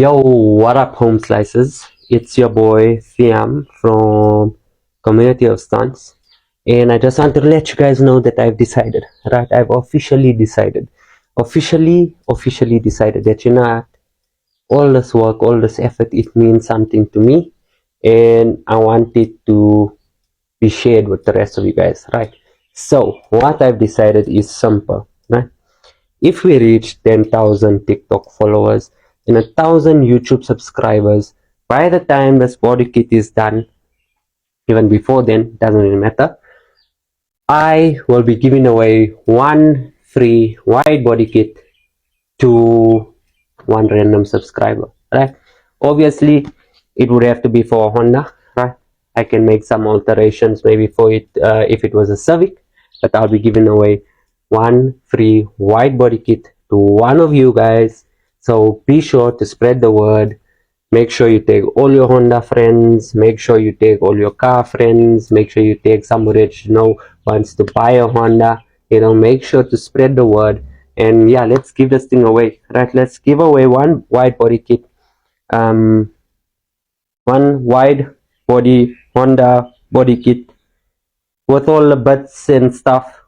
Yo, what up, home slices? It's your boy Fiam from Community of Stunts, and I just want to let you guys know that I've decided, right? I've officially decided, officially decided that all this work, all this effort, it means something to me, and I want it to be shared with the rest of you guys, right? So, what I've decided is simple, right? If we reach 10,000 TikTok followers and 1,000 YouTube subscribers by the time this body kit is done, even before then, doesn't really matter, I will be giving away one free wide body kit to one random subscriber, right? Obviously, it would have to be for a Honda, right? I can make some alterations maybe for it if it was a Civic, but I'll be giving away one free wide body kit to one of you guys. So be sure to spread the word. Make sure you take all your Honda friends. Make sure you take all your car friends. Make sure you take somebody that you know wants to buy a Honda. Make sure to spread the word. And yeah, let's give this thing away, right? Let's give away one wide body kit, one wide body Honda body kit with all the bits and stuff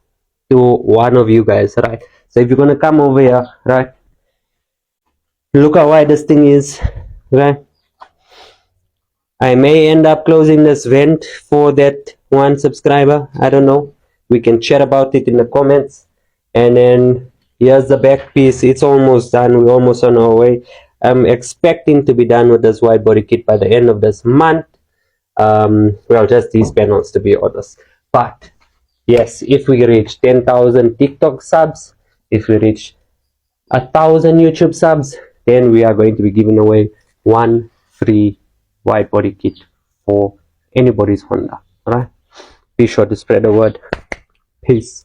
to one of you guys, right? So if you're gonna come over here, right, look how wide this thing is, right? I may end up closing this vent for that one subscriber. I don't know. We can chat about it in the comments. And then here's the back piece. It's almost done. We're almost on our way. I'm expecting to be done with this wide body kit by the end of this month. Well, just these panels to be honest. But yes, if we reach 10,000 TikTok subs, if we reach 1,000 YouTube subs, then we are going to be giving away one free wide body kit for anybody's Honda. Alright, be sure to spread the word. Peace.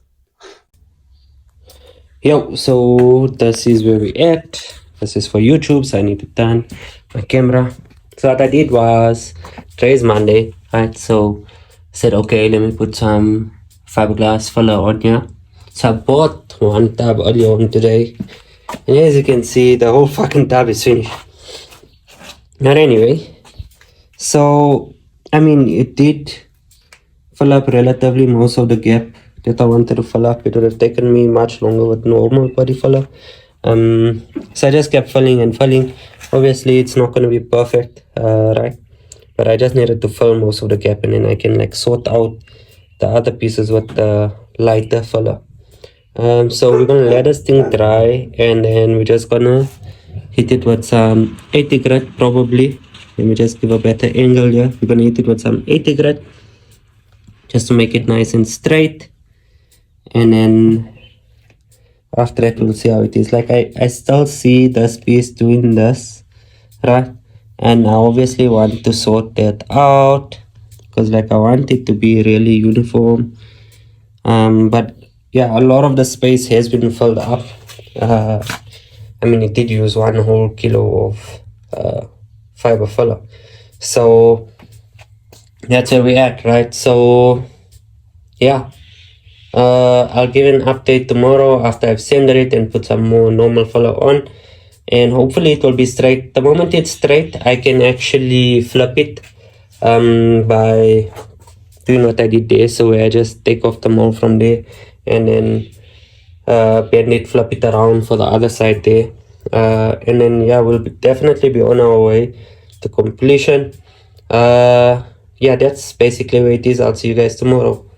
Yo, so this is where we at. This is for YouTube, so I need to turn my camera. So what I did was, today's Monday, right? So I said, okay, let me put some fiberglass filler on here. So I bought one tub earlier on today, and as you can see, the whole fucking tub is finished. But anyway, so I mean, it did fill up relatively most of the gap that I wanted to fill up. It would have taken me much longer with normal body filler. So I just kept filling and filling. Obviously, it's not going to be perfect, right? But I just needed to fill most of the gap, and then I can like sort out the other pieces with the lighter filler. So we're gonna let this thing dry, and then we're just gonna hit it with some 80 grit probably. Let me just give a better angle here. We're gonna hit it with some 80 grit just to make it nice and straight, and then after that we'll see how it is. Like I still see this piece doing this, right? And I obviously want to sort that out because like I want it to be really uniform. But yeah, a lot of the space has been filled up. I mean, it did use 1 whole kilo of fiber filler, so that's where we're at, right? So yeah, I'll give an update tomorrow after I've sanded it and put some more normal filler on, and hopefully it will be straight. The moment it's straight, I can actually flip it by doing what I did there. So I just take off the mold from there and then bend it, flip it around for the other side there, and then yeah, we'll definitely be on our way to completion. Yeah, that's basically where it is. I'll see you guys tomorrow.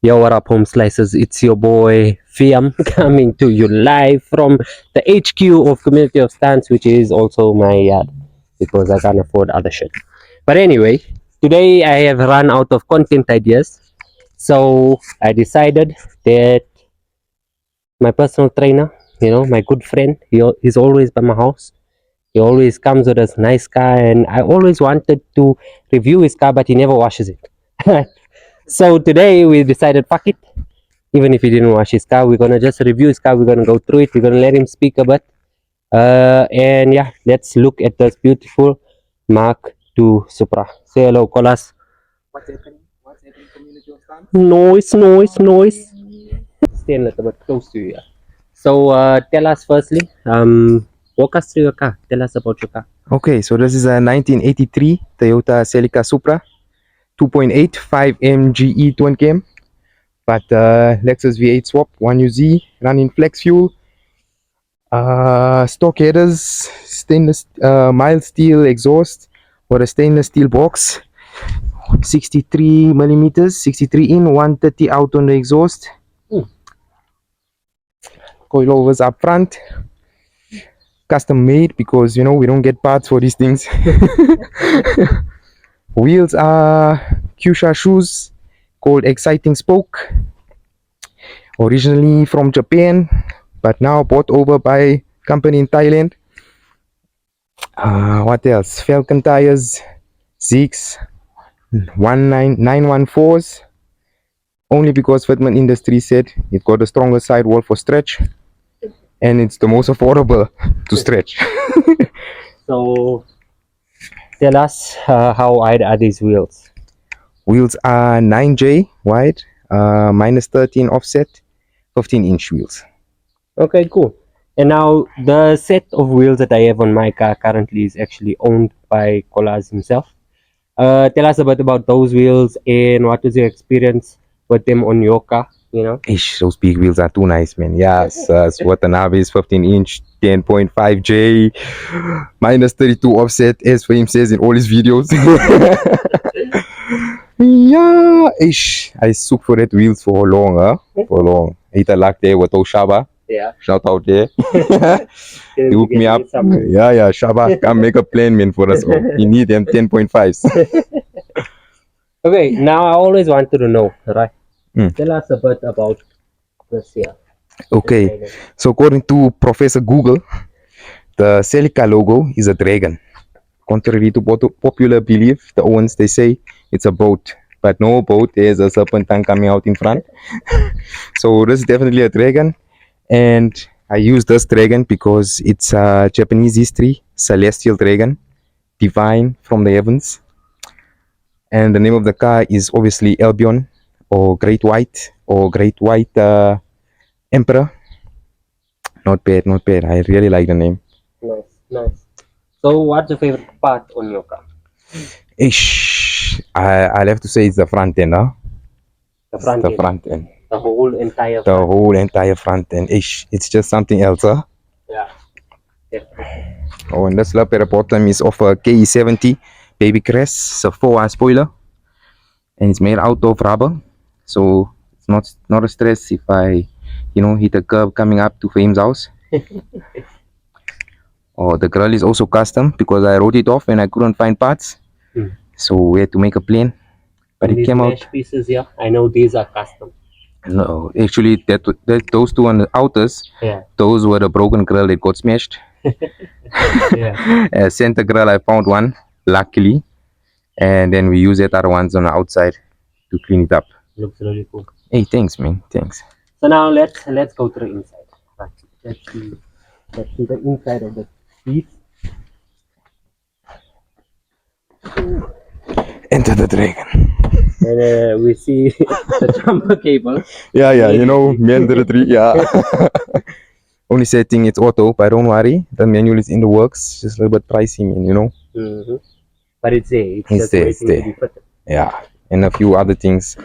Yo, what up, home slices? It's your boy Fiam coming to you live from the HQ of Community of Stunts, which is also my yard because I can't afford other shit. But anyway, today I have run out of content ideas, so I decided that my personal trainer, my good friend, he's always by my house. He always comes with his nice car, and I always wanted to review his car, but he never washes it. So today we decided, fuck it. Even if he didn't wash his car, we're gonna just review his car. We're gonna go through it. We're gonna let him speak a bit. And yeah, let's look at this beautiful Mk2 Supra. Say hello, Colas. What's happening? What's happening, community of fans? Stay a little bit close to you. Yeah. So tell us firstly, walk us through your car. Tell us about your car. Okay, so this is a 1983 Toyota Celica Supra, 2.8 5M GE twin cam, but Lexus V8 swap, 1UZ, running flex fuel, stock headers, stainless mild steel exhaust, or a stainless steel box, 63 millimeters, 63 in, 130 out on the exhaust. Coilovers up front, custom made because we don't get parts for these things. Wheels are Kyusha shoes called Exciting Spoke, originally from Japan, but now bought over by company in Thailand. What else? Falcon tires, Zeeks 914s, only because Fitment Industries said it got a stronger sidewall for stretch and it's the most affordable to stretch. So tell us how wide are these wheels? Wheels are 9J wide, minus 13 offset, 15-inch wheels. Okay, cool. And now the set of wheels that I have on my car currently is actually owned by Kolas himself. Tell us a bit about those wheels and what was your experience with them on your car, Ish, those big wheels are too nice, man. Yes, Watanabe is 15-inch, 10.5J, minus 32 offset, as Fahim says in all his videos. Yeah, ish, I sook for that wheels for long, huh? For long. Hit a luck there with Shaba. Yeah. Shout out there. He hooked me up. Yeah, Shaba, come make a plan, man, for us all. We need them 10.5s. Okay, now I always wanted to know, right? Mm. Tell us a bit about this here. Okay, so according to Professor Google, the Celica logo is a dragon. Contrary to popular belief, the Owens, they say it's a boat, but no boat, there's a serpent tongue coming out in front. So this is definitely a dragon, and I use this dragon because it's a Japanese history, celestial dragon, divine from the heavens. And the name of the car is obviously Albion, or Great White, or Great White Emperor. Not bad, not bad. I really like the name. Nice, nice. So what's your favorite part on your car? I'll have to say it's the front end, huh? The front The end. front end. The whole entire The front. whole entire front end. It's just something else, huh? Yeah. Definitely. Oh, and the slab at the bottom is of a KE70 baby crest. It's a 4-wire spoiler, and it's made out of rubber, so it's not a stress if I, hit a curb coming up to Fame's house. Oh, the grill is also custom because I wrote it off and I couldn't find parts, so we had to make a plan. But And it came out. mesh pieces here, I know these are custom. No, actually, those two on the outers, Yeah. those were the broken grill that got smashed. Yeah. Center grill, I found one, luckily, and then we use that other ones on the outside to clean it up. Looks really cool. Hey, thanks, man. Thanks. So now let's go to the inside. Right. Let's see the inside of the piece. Enter the dragon. And we see the jumper cable. Yeah, mandatory. Yeah. Only setting it's auto, but don't worry, the manual is in the works. Just a little bit pricey, man, Mm-hmm. But it's there. It's just there, waiting to be fitted. Yeah, and a few other things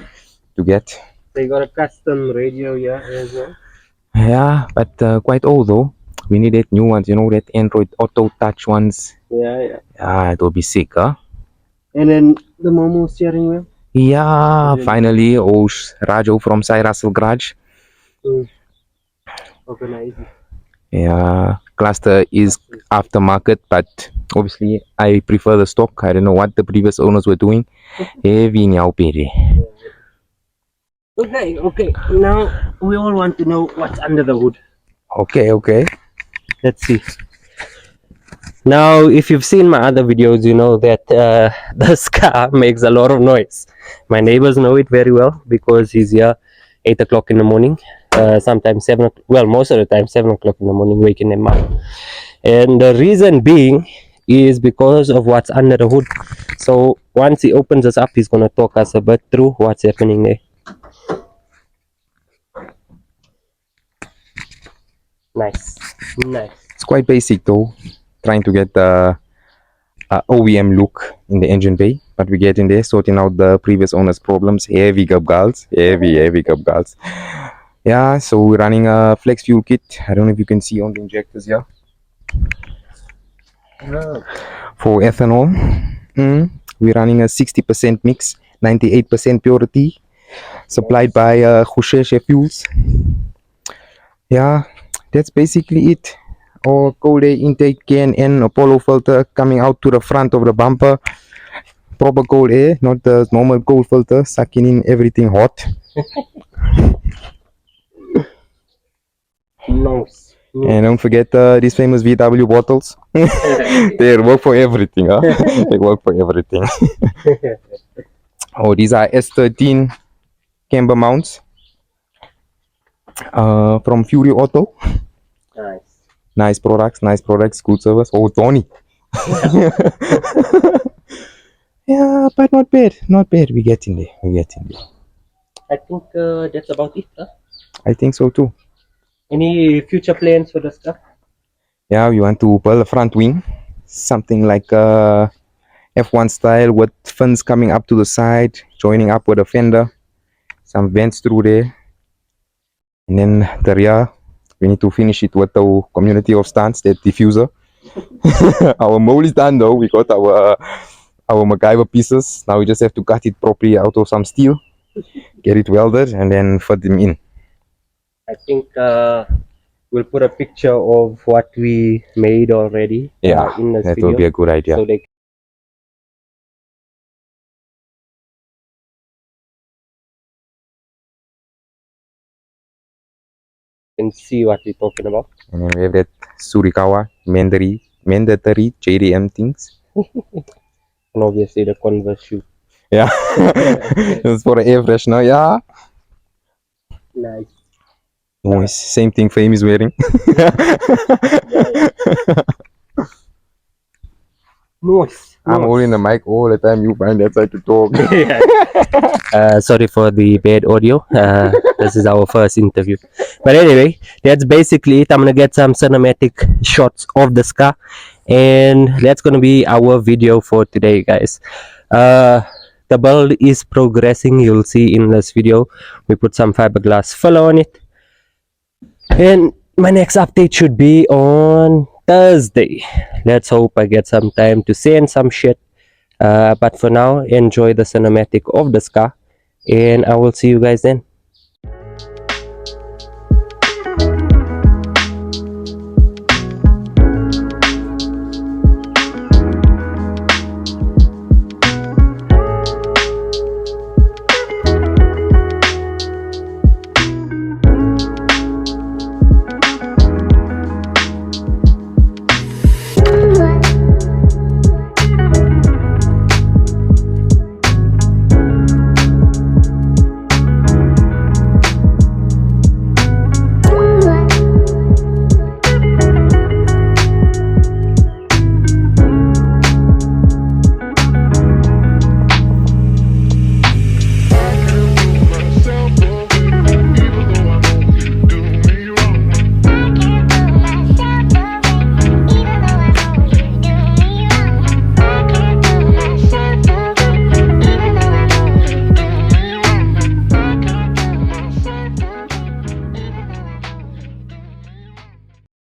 to get. So you got a custom radio here as well. Yeah, but quite old though. We need that new ones, that Android Auto Touch ones. Yeah. Ah, it will be sick, huh? And then the Momo steering wheel. Yeah, finally, Rajo from Sai Russell Garage. Organized. Yeah, cluster is aftermarket, but obviously I prefer the stock. I don't know what the previous owners were doing. Heavy now, baby. Okay. Now we all want to know what's under the hood. Okay. Let's see. Now, if you've seen my other videos, you know that this car makes a lot of noise. My neighbors know it very well because he's here 8 o'clock in the morning, sometimes 7 o'clock, well, most of the time 7 o'clock in the morning, waking them up. And the reason being is because of what's under the hood. So once he opens us up, he's going to talk us a bit through what's happening there. Nice. It's quite basic though, trying to get the OEM look in the engine bay, but we get in there, sorting out the previous owner's problems. Heavy gals, heavy gals. Yeah, so we're running a flex fuel kit. I don't know if you can see on the injectors here. For ethanol, we're running a 60% mix, 98% purity, supplied by Husheshe Fuels. Yeah, that's basically it. Or cold air intake, KNN Apollo filter coming out to the front of the bumper. Proper cold air, not the normal cold filter, sucking in everything hot. Nice. And don't forget these famous VW bottles. They work for everything, huh? They work for everything. Oh, these are S13 camber mounts from Fury Auto. Nice. Nice products, good service. Oh, Tony. Yeah, but not bad. We get in there. I think that's about it. Huh? I think so too. Any future plans for the stuff? Yeah, we want to build a front wing, something like F1 style with fins coming up to the side, joining up with a fender, some vents through there, and then the rear, we need to finish it with the community of stunts, that diffuser. Our mold is done though. We got our MacGyver pieces. Now we just have to cut it properly out of some steel, get it welded, and then fit them in. I think we'll put a picture of what we made already. Yeah, in this that video, will be a good idea. so they can see what we're talking about. And then we have that Surikawa mandatory JDM things. And obviously the Converse shoe. Yeah, it's for the air freshener. Yeah, Nice. nice. Same thing Fame is wearing. Nice. I'm holding the mic all the time. You find that side to talk. Sorry for the bad audio. This is our first interview. But anyway, that's basically it. I'm gonna get some cinematic shots of this car, and that's gonna be our video for today, guys. The build is progressing. You'll see in this video. We put some fiberglass filler on it, and my next update should be on Thursday. Let's hope I get some time to send some shit. But for now, enjoy the cinematic of this car, and I will see you guys then.